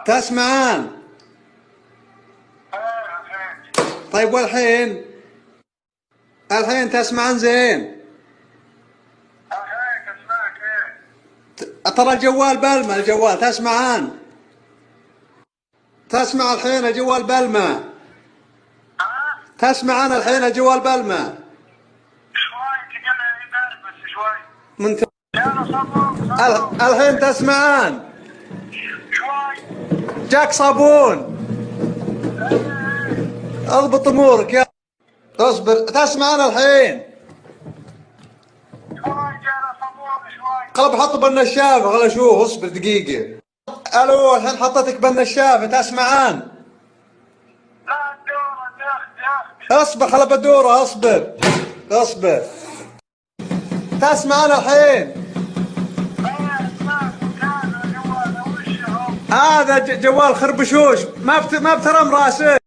تسمعان؟ طيب والحين؟ الحين تسمعان زين؟ الحين تسمعك ايه؟ ترى الجوال بلمة، الجوال تسمعان؟ تسمع الحين الجوال بلمة؟ تسمعان الحين الجوال بلمة؟ شوي تقلل يبان بس شوي. من يلا صبور. الحين تسمعان؟ شوي. جاك صابون. اضبط امورك يا اصبر. تسمعان الحين؟ شوي جانا صبور شوي. خل بحط بالنشافة، خل اشوف. اصبر دقيقة. الو الحين حطيتك بالنشافة. تسمعان؟ لا الدور دخ. اصبر خل بدوره. اصبر اصبر. تسمعان الحين؟ هذا جوال خربشوش. ما بترم راسه.